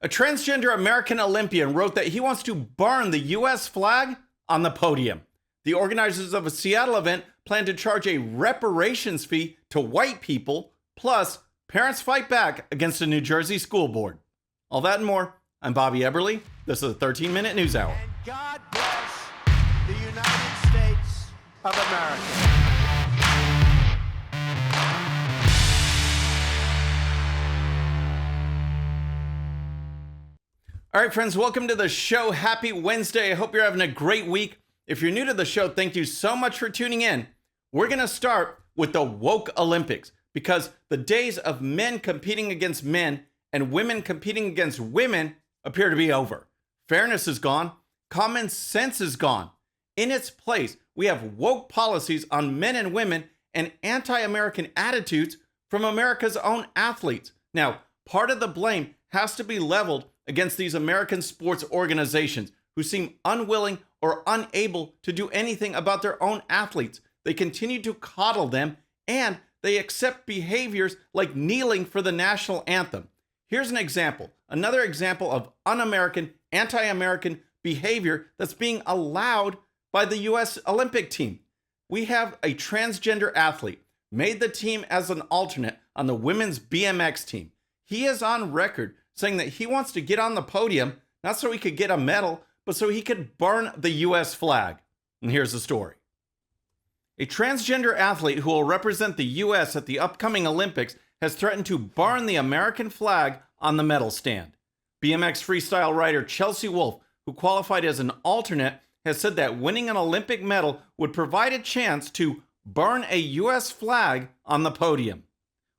A transgender American Olympian wrote that he wants to burn the U.S. flag on the podium. The organizers of a Seattle event plan to charge a reparations fee to white people, plus parents fight back against a New Jersey school board. All that and more. I'm Bobby Eberle. This is a 13-minute news hour. And God bless the United States of America. All right, friends, welcome to the show. Happy Wednesday. I hope you're having a great week. If you're new to the show, thank you so much for tuning in. We're going to start with the woke Olympics because the days of men competing against men and women competing against women appear to be over. Fairness is gone. Common sense is gone. In its place, we have woke policies on men and women and anti-American attitudes from America's own athletes. Now, part of the blame has to be leveled against these American sports organizations who seem unwilling or unable to do anything about their own athletes. They continue to coddle them, and they accept behaviors like kneeling for the national anthem. Here's an example, another example of un-American, anti-American behavior that's being allowed by the U.S. Olympic team. We have a transgender athlete made the team as an alternate on the women's BMX team. He is on record saying that he wants to get on the podium, not so he could get a medal, but so he could burn the U.S. flag. And here's the story. A transgender athlete who will represent the U.S. at the upcoming Olympics has threatened to burn the American flag on the medal stand. BMX freestyle rider Chelsea Wolfe, who qualified as an alternate, has said that winning an Olympic medal would provide a chance to burn a U.S. flag on the podium.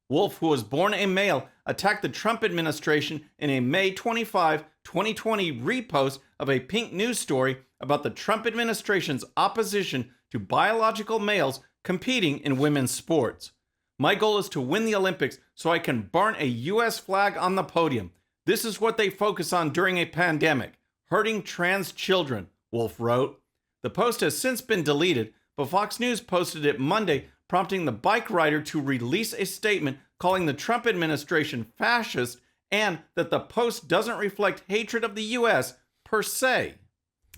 Wolfe, who was born a male, attacked the Trump administration in a May 25, 2020 repost of a Pink News story about the Trump administration's opposition to biological males competing in women's sports. My goal is to win the Olympics so I can burn a U.S. flag on the podium. This is what they focus on during a pandemic, hurting trans children, Wolfe wrote. The post has since been deleted, but Fox News posted it Monday, prompting the bike rider to release a statement calling the Trump administration fascist and that the post doesn't reflect hatred of the U.S. per se.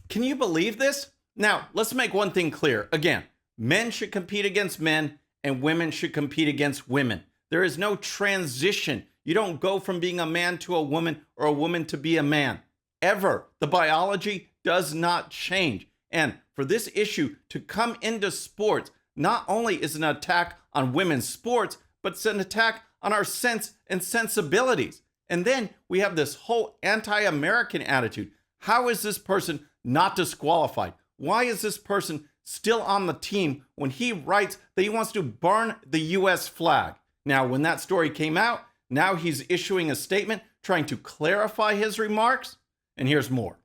Can you believe this? Now, let's make one thing clear. Again, men should compete against men and women should compete against women. There is no transition. You don't go from being a man to a woman or a woman to be a man. Ever. The biology does not change. And for this issue to come into sports, not only is it an attack on women's sports, but it's an attack on our sense and sensibilities. And then we have this whole anti-American attitude. How is this person not disqualified? Why is this person still on the team when he writes that he wants to burn the U.S. flag? Now, when that story came out, now he's issuing a statement trying to clarify his remarks. And here's more.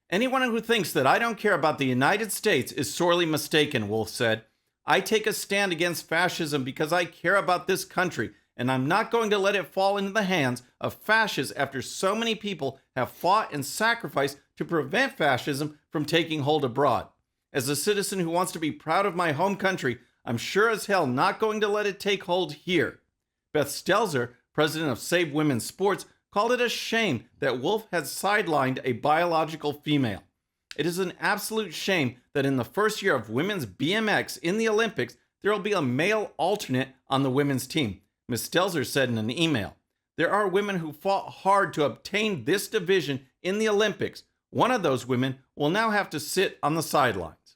Anyone who thinks that I don't care about the United States is sorely mistaken, Wolfe said. I take a stand against fascism because I care about this country, and I'm not going to let it fall into the hands of fascists after so many people have fought and sacrificed to prevent fascism from taking hold abroad. As a citizen who wants to be proud of my home country, I'm sure as hell not going to let it take hold here. Beth Stelzer, president of Save Women's Sports, called it a shame that Wolfe had sidelined a biological female. It is an absolute shame that in the first year of women's BMX in the Olympics, there will be a male alternate on the women's team, Ms. Stelzer said in an email. There are women who fought hard to obtain this division in the Olympics. One of those women will now have to sit on the sidelines.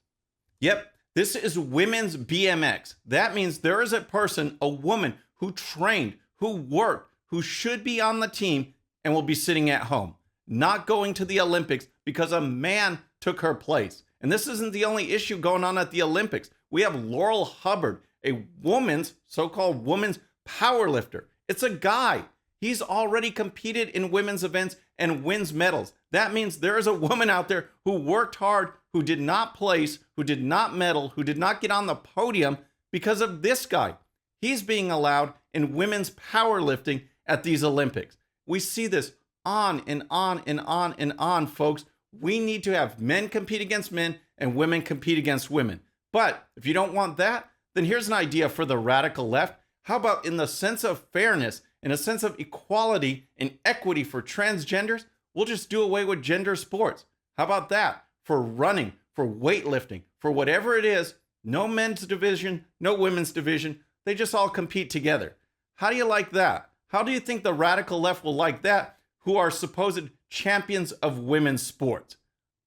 Yep, this is women's BMX. That means there is a person, a woman, who trained, who worked, who should be on the team and will be sitting at home, not going to the Olympics because a man took her place. And this isn't the only issue going on at the Olympics. We have Laurel Hubbard, a woman's, so-called woman's powerlifter. It's a guy. He's already competed in women's events and wins medals. That means there is a woman out there who worked hard, who did not place, who did not medal, who did not get on the podium because of this guy. He's being allowed in women's powerlifting at these Olympics. We see this on and on and on and on, folks. We need to have men compete against men and women compete against women. But if you don't want that, then here's an idea for the radical left. How about in the sense of fairness and a sense of equality and equity for transgenders, we'll just do away with gender sports. How about that? For running, for weightlifting, for whatever it is, no men's division, no women's division. They just all compete together. How do you like that? How do you think the radical left will like that, who are supposed champions of women's sports?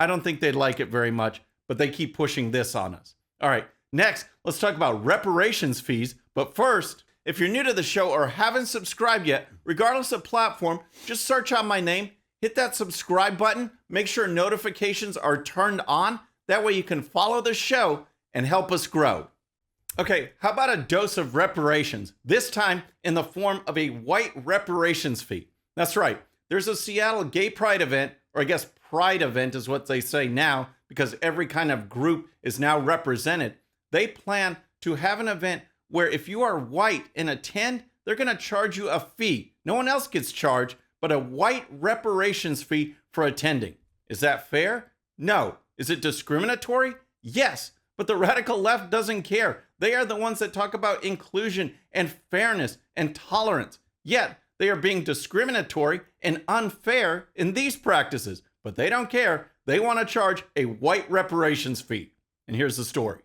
I don't think they'd like it very much, but they keep pushing this on us. All right, next, let's talk about reparations fees. But first, if you're new to the show or haven't subscribed yet, regardless of platform, just search out my name, hit that subscribe button, make sure notifications are turned on. That way you can follow the show and help us grow. Okay, how about a dose of reparations? This time in the form of a white reparations fee. That's right. There's a Seattle gay pride event, or I guess pride event is what they say now, because every kind of group is now represented. They plan to have an event where if you are white and attend, they're going to charge you a fee. No one else gets charged, but a white reparations fee for attending. Is that fair? No. Is it discriminatory? Yes. But the radical left doesn't care. They are the ones that talk about inclusion and fairness and tolerance. Yet, they are being discriminatory and unfair in these practices. But they don't care. They want to charge a white reparations fee. And here's the story.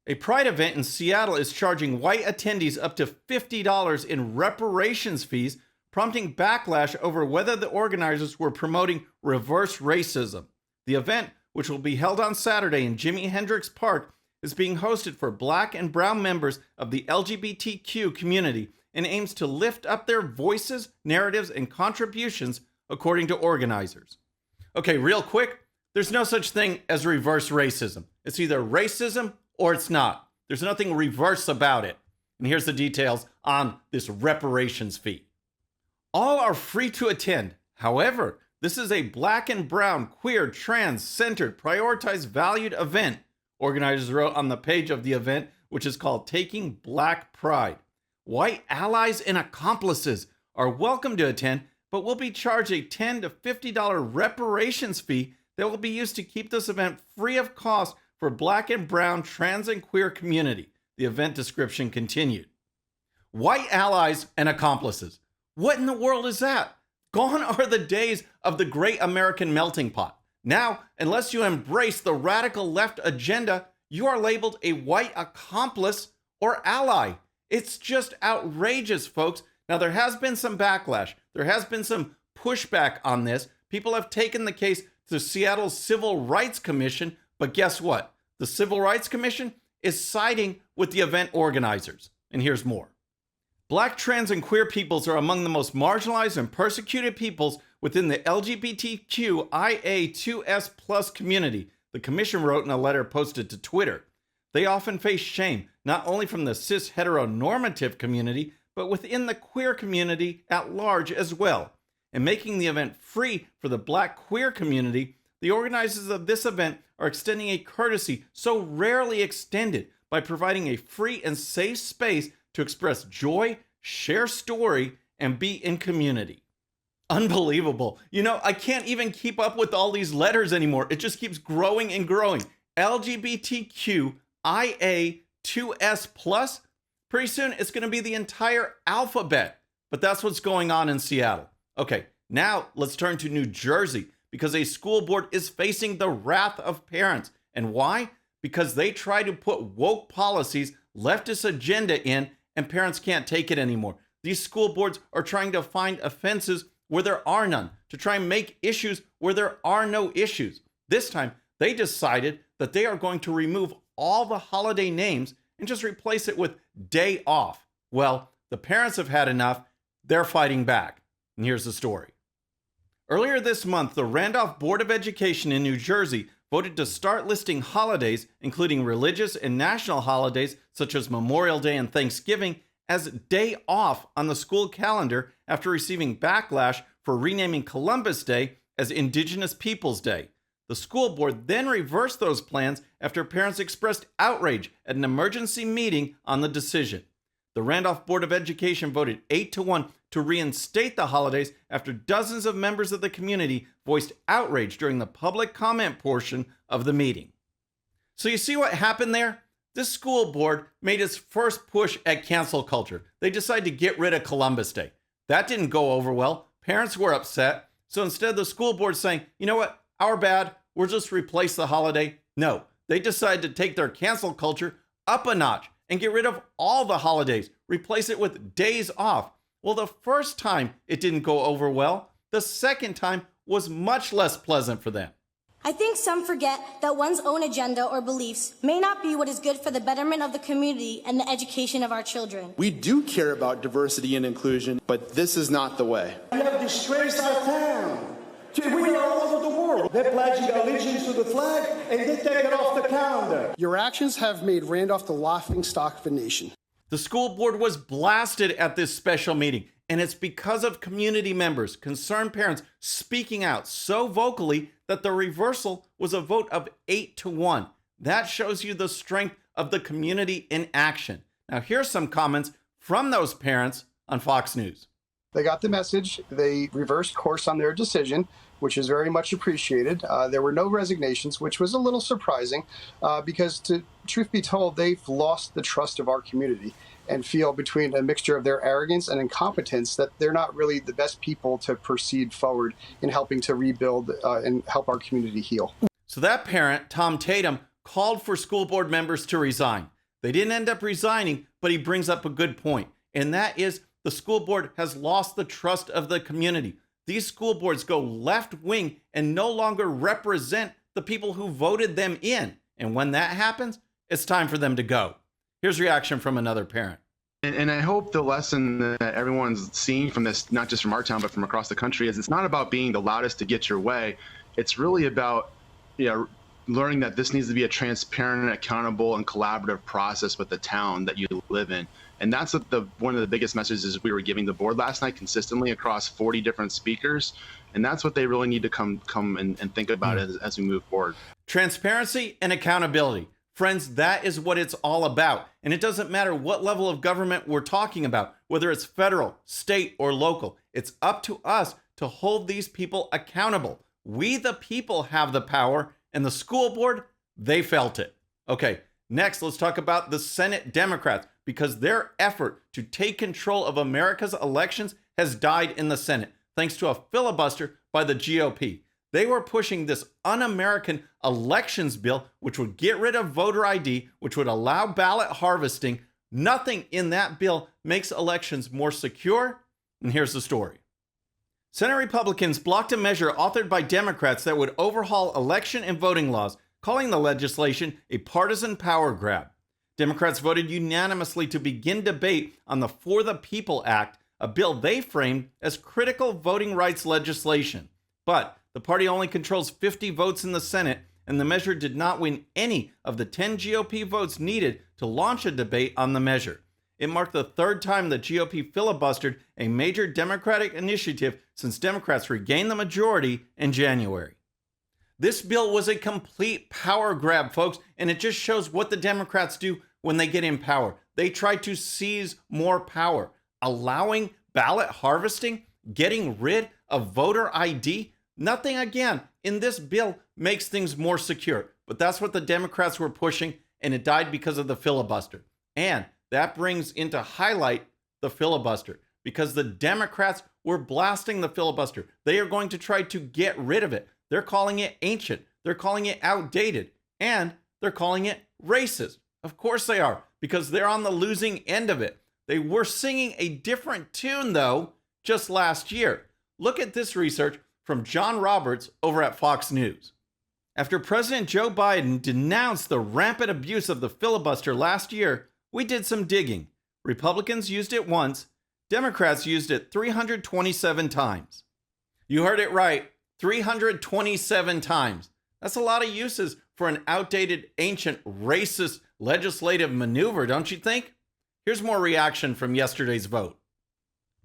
A pride event in Seattle is charging white attendees up to $50 in reparations fees, prompting backlash over whether the organizers were promoting reverse racism. The event, which will be held on Saturday in Jimi Hendrix Park, is being hosted for Black and brown members of the LGBTQ community and aims to lift up their voices, narratives, and contributions, according to organizers. Okay, real quick, there's no such thing as reverse racism. It's either racism or it's not. There's nothing reverse about it. And here's the details on this reparations fee. All are free to attend. However, this is a Black and brown, queer, trans, centered, prioritized, valued event, organizers wrote on the page of the event, which is called Taking Black Pride. White allies and accomplices are welcome to attend, but will be charged a $10 to $50 reparations fee that will be used to keep this event free of cost for Black and brown, trans, and queer community. The event description continued. White allies and accomplices. What in the world is that? Gone are the days of the great American melting pot. Now, unless you embrace the radical left agenda, you are labeled a white accomplice or ally. It's just outrageous, folks. Now, there has been some backlash. There has been some pushback on this. People have taken the case to Seattle's Civil Rights Commission, but guess what? The Civil Rights Commission is siding with the event organizers. And here's more. Black, trans, and queer peoples are among the most marginalized and persecuted peoples within the LGBTQIA2S+ community, the commission wrote in a letter posted to Twitter. They often face shame, not only from the cis heteronormative community, but within the queer community at large as well. And making the event free for the Black queer community, the organizers of this event are extending a courtesy so rarely extended by providing a free and safe space to express joy, share story, and be in community. Unbelievable. You know, I can't even keep up with all these letters anymore. It just keeps growing and growing. LGBTQIA2S+. Pretty soon, it's going to be the entire alphabet. But that's what's going on in Seattle. Okay, now let's turn to New Jersey, because a school board is facing the wrath of parents. And why? Because they try to put woke policies, leftist agenda in, and parents can't take it anymore. These school boards are trying to find offenses where there are none, to try and make issues where there are no issues. This time, they decided that they are going to remove all the holiday names and just replace it with day off. Well, the parents have had enough. They're fighting back. And here's the story. Earlier this month, the Randolph Board of Education in New Jersey voted to start listing holidays, including religious and national holidays such as Memorial Day and Thanksgiving, as day off on the school calendar after receiving backlash for renaming Columbus Day as Indigenous Peoples Day. The school board then reversed those plans after parents expressed outrage at an emergency meeting on the decision. The Randolph Board of Education voted 8-1 to reinstate the holidays after dozens of members of the community voiced outrage during the public comment portion of the meeting. So you see what happened there? This school board made its first push at cancel culture. They decided to get rid of Columbus Day. That didn't go over well. Parents were upset. So instead of the school board saying, you know what, our bad, we'll just replace the holiday. No, they decided to take their cancel culture up a notch and get rid of all the holidays, replace it with days off. Well, the first time it didn't go over well. The second time was much less pleasant for them. I think some forget that one's own agenda or beliefs may not be what is good for the betterment of the community and the education of our children. We do care about diversity and inclusion, but this is not the way. You have disgraced our town. We are all over the world. They're pledging allegiance to the flag, and they take it off the calendar. Your actions have made Randolph the laughingstock of a nation. The school board was blasted at this special meeting, and it's because of community members, concerned parents speaking out so vocally that the reversal was a vote of 8-1. That shows you the strength of the community in action. Now, here's some comments from those parents on Fox News. They got the message. They reversed course on their decision, which is very much appreciated. There were no resignations, which was a little surprising because, truth be told, they've lost the trust of our community and feel between a mixture of their arrogance and incompetence that they're not really the best people to proceed forward in helping to rebuild and help our community heal. So that parent, Tom Tatum, called for school board members to resign. They didn't end up resigning, but he brings up a good point, and that is the school board has lost the trust of the community. These school boards go left-wing and no longer represent the people who voted them in. And when that happens, it's time for them to go. Here's reaction from another parent. And I hope the lesson that everyone's seeing from this, not just from our town, but from across the country, is it's not about being the loudest to get your way. It's really about, learning that this needs to be a transparent, accountable, and collaborative process with the town that you live in. And that's what one of the biggest messages we were giving the board last night consistently across 40 different speakers. And that's what they really need to come and think about as we move forward. Transparency and accountability. Friends, that is what it's all about. And it doesn't matter what level of government we're talking about, whether it's federal, state, or local. It's up to us to hold these people accountable. We, the people, have the power, and the school board, they felt it. Okay, next, let's talk about the Senate Democrats, because their effort to take control of America's elections has died in the Senate, thanks to a filibuster by the GOP. They were pushing this un-American elections bill, which would get rid of voter ID, which would allow ballot harvesting. Nothing in that bill makes elections more secure. And here's the story. Senate Republicans blocked a measure authored by Democrats that would overhaul election and voting laws, calling the legislation a partisan power grab. Democrats voted unanimously to begin debate on the For the People Act, a bill they framed as critical voting rights legislation. But the party only controls 50 votes in the Senate, and the measure did not win any of the 10 GOP votes needed to launch a debate on the measure. It marked the third time the GOP filibustered a major Democratic initiative since Democrats regained the majority in January. This bill was a complete power grab, folks, and it just shows what the Democrats do when they get in power. They try to seize more power, allowing ballot harvesting, getting rid of voter ID. Nothing, again, in this bill makes things more secure, but that's what the Democrats were pushing, and it died because of the filibuster. And that brings into highlight the filibuster, because the Democrats were blasting the filibuster. They are going to try to get rid of it. They're calling it ancient. They're calling it outdated. And they're calling it racist. Of course they are, because they're on the losing end of it. They were singing a different tune, though, just last year. Look at this research from John Roberts over at Fox News. After President Joe Biden denounced the rampant abuse of the filibuster last year, we did some digging. Republicans used it once. Democrats used it 327 times. You heard it right, 327 times. That's a lot of uses for an outdated, ancient, racist legislative maneuver, don't you think? Here's more reaction from yesterday's vote.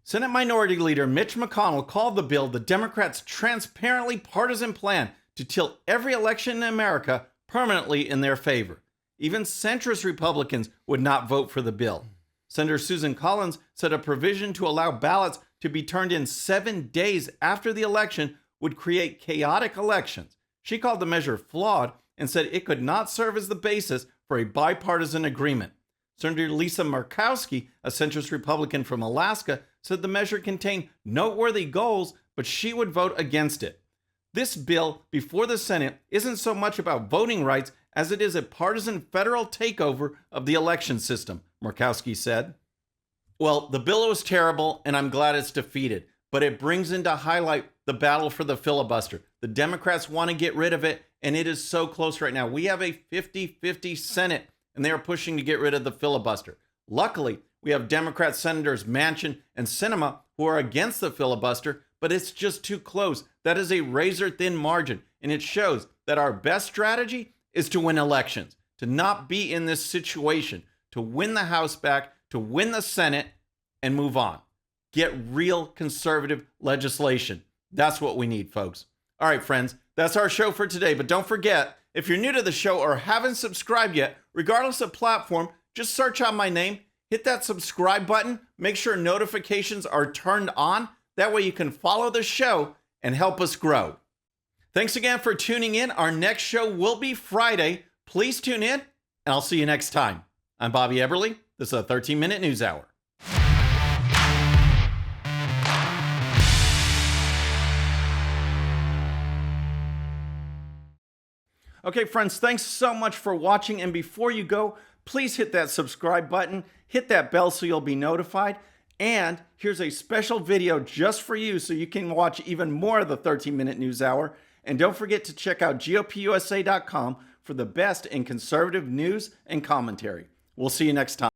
Senate Minority Leader Mitch McConnell called the bill the Democrats' transparently partisan plan to tilt every election in America permanently in their favor. Even centrist Republicans would not vote for the bill. Senator Susan Collins said a provision to allow ballots to be turned in 7 days after the election would create chaotic elections. She called the measure flawed and said it could not serve as the basis for a bipartisan agreement. Senator Lisa Murkowski, a centrist Republican from Alaska, said the measure contained noteworthy goals, but she would vote against it. This bill before the Senate isn't so much about voting rights as it is a partisan federal takeover of the election system, Murkowski said. Well, the bill was terrible, and I'm glad it's defeated, but it brings into highlight the battle for the filibuster. The Democrats want to get rid of it, and it is so close right now. We have a 50-50 Senate, and they are pushing to get rid of the filibuster. Luckily, we have Democrat Senators Manchin and Sinema who are against the filibuster, but it's just too close. That is a razor-thin margin, and it shows that our best strategy is to win elections, to not be in this situation, to win the House back, to win the Senate, and move on. Get real conservative legislation. That's what we need, folks. All right, friends, that's our show for today, but don't forget, if you're new to the show or haven't subscribed yet, regardless of platform, just search out my name, hit that subscribe button, make sure notifications are turned on. That way you can follow the show and help us grow. Thanks again for tuning in. Our next show will be Friday. Please tune in, and I'll see you next time. I'm Bobby Eberle. This is a 13-minute news hour. Okay, friends, thanks so much for watching. And before you go, please hit that subscribe button, hit that bell so you'll be notified. And here's a special video just for you so you can watch even more of the 13-minute news hour. And don't forget to check out GOPUSA.com for the best in conservative news and commentary. We'll see you next time.